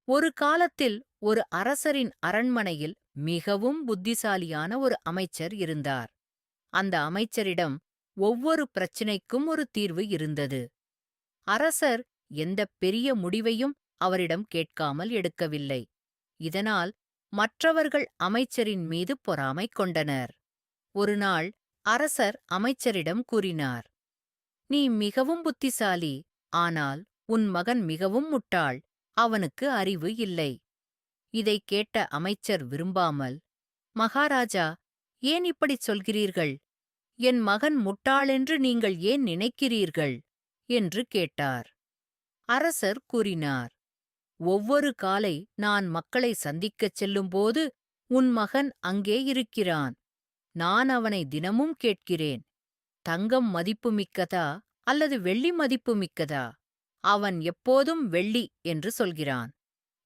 ஒரு காலத்தில் ஒரு அரசரின் அரண்மனையில் மிகவும் புத்திசாலியான ஒரு அமைச்சர் இருந்தார். அந்த அமைச்சரிடம் ஒவ்வொரு பிரச்சினைக்கும் ஒரு தீர்வு இருந்தது. அரசர் எந்தப் பெரிய முடிவையும் அவரிடம் கேட்காமல் எடுக்கவில்லை. இதனால் மற்றவர்கள் அமைச்சரின் மீது பொறாமை கொண்டனர். ஒருநாள் அரசர் அமைச்சரிடம் கூறினார், "நீ மிகவும் புத்திசாலி, ஆனால் உன் மகன் மிகவும் முட்டாள். அவனுக்கு அறிவு இல்லை." இதைக் கேட்ட அமைச்சர் விரும்பாமல், "மகாராஜா, ஏன் இப்படிச் சொல்கிறீர்கள்? என் மகன் முட்டாளென்று நீங்கள் ஏன் நினைக்கிறீர்கள்?" என்று கேட்டார். அரசர் கூறினார், "ஒவ்வொரு காலை நான் மக்களை சந்திக்கச் செல்லும்போது உன் மகன் அங்கே இருக்கிறான். நான் அவனை தினமும் கேட்கிறேன், தங்கம் மதிப்புமிக்கதா அல்லது வெள்ளி மதிப்புமிக்கதா? அவன் எப்போதும் வெள்ளி என்று சொல்கிறான்."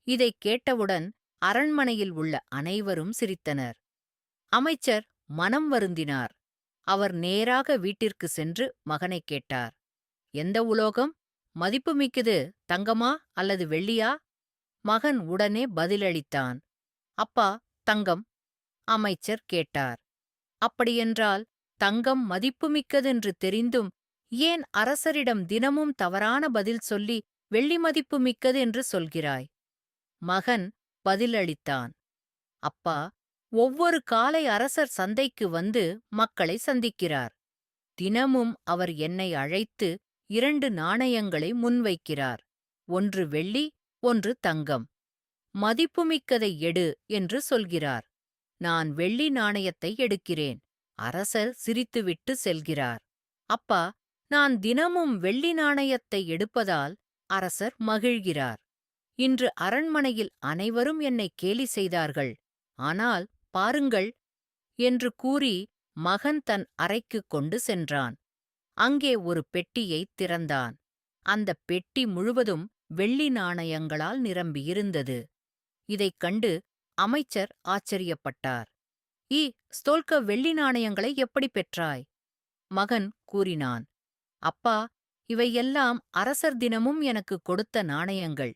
இதைக் கேட்டவுடன் அரண்மனையில் உள்ள அனைவரும் சிரித்தனர். அமைச்சர் மனம் வருந்தினார். அவர் நேராக வீட்டிற்கு சென்று மகனைக் கேட்டார், "எந்த உலோகம் மதிப்புமிக்கது, தங்கமா அல்லது வெள்ளியா?" மகன் உடனே பதிலளித்தான், "அப்பா, தங்கம்." அமைச்சர் கேட்டார், "அப்படியென்றால் தங்கம் மதிப்புமிக்கதென்று தெரிந்தும் ஏன் அரசரிடம் தினமும் தவறான பதில் சொல்லி வெள்ளி மதிப்புமிக்கது என்று சொல்கிறாய்?" மகன் பதிலளித்தான், "அப்பா, ஒவ்வொரு காலை அரசர் சந்தைக்கு வந்து மக்களை சந்திக்கிறார். தினமும் அவர் என்னை அழைத்து 2 நாணயங்களை முன்வைக்கிறார். ஒன்று வெள்ளி, ஒன்று தங்கம். மதிப்புமிக்கதை எடு என்று சொல்கிறார். நான் வெள்ளி நாணயத்தை எடுக்கிறேன். அரசர் சிரித்துவிட்டு செல்கிறார். அப்பா, நான் தினமும் வெள்ளி நாணயத்தை எடுப்பதால் அரசர் மகிழ்கிறார். இன்று அரண்மனையில் அனைவரும் என்னை கேலி செய்தார்கள். ஆனால் பாருங்கள்" என்று கூறி மகன் தன் அறைக்குக் கொண்டு சென்றான். அங்கே ஒரு பெட்டியைத் திறந்தான். அந்தப் பெட்டி முழுவதும் வெள்ளி நாணயங்களால் நிரம்பியிருந்தது. இதைக் கண்டு அமைச்சர் ஆச்சரியப்பட்டார். ஸ்தோல்க, வெள்ளி நாணயங்களை எப்படிப் பெற்றாய்?" மகன் கூறினான், "அப்பா, இவையெல்லாம் அரசர் தினமும் எனக்குக் கொடுத்த நாணயங்கள்.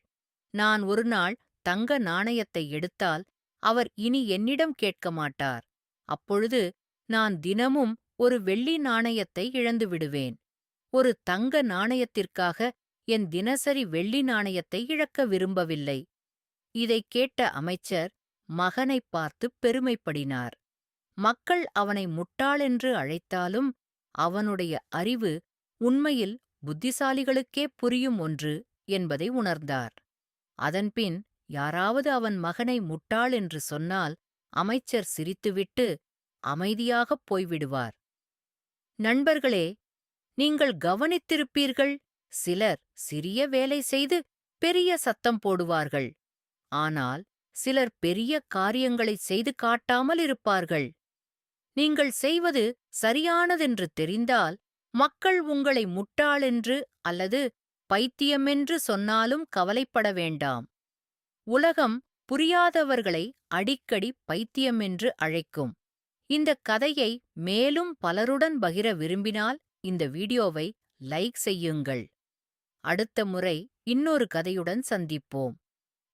நான் ஒருநாள் தங்க நாணயத்தை எடுத்தால் அவர் இனி என்னிடம் கேட்க மாட்டார். அப்பொழுது நான் தினமும் ஒரு வெள்ளி நாணயத்தை இழந்து விடுவேன். ஒரு தங்க நாணயத்திற்காக என் தினசரி வெள்ளி நாணயத்தை இழக்க விரும்பவில்லை." இதைக் கேட்ட அமைச்சர் மகனைப் பார்த்துப் பெருமைப்படினார். மக்கள் அவனை முட்டாளென்று அழைத்தாலும் அவனுடைய அறிவு உண்மையில் புத்திசாலிகளுக்கே புரியும் ஒன்று என்பதை உணர்ந்தார். அதன்பின் யாராவது அவன் மகனை முட்டாள் என்று சொன்னால் அமைச்சர் சிரித்துவிட்டு அமைதியாகப் போய்விடுவார். நண்பர்களே, நீங்கள் கவனித்திருப்பீர்கள், சிலர் சிறிய வேலை செய்து பெரிய சத்தம் போடுவார்கள். ஆனால் சிலர் பெரிய காரியங்களைச் செய்து காட்டாமல் இருப்பார்கள். நீங்கள் செய்வது சரியானதென்று தெரிந்தால் மக்கள் உங்களை முட்டாளென்று அல்லது பைத்தியமென்று சொன்னாலும் கவலைப்பட வேண்டாம். உலகம் புரியாதவர்களை அடிக்கடி பைத்தியமென்று அழைக்கும். இந்தக் கதையை மேலும் பலருடன் பகிர விரும்பினால் இந்த வீடியோவை லைக் செய்யுங்கள். அடுத்த முறை இன்னொரு கதையுடன் சந்திப்போம்.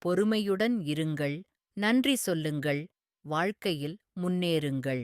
பொறுமையுடன் இருங்கள், நன்றி சொல்லுங்கள், வாழ்க்கையில் முன்னேறுங்கள்.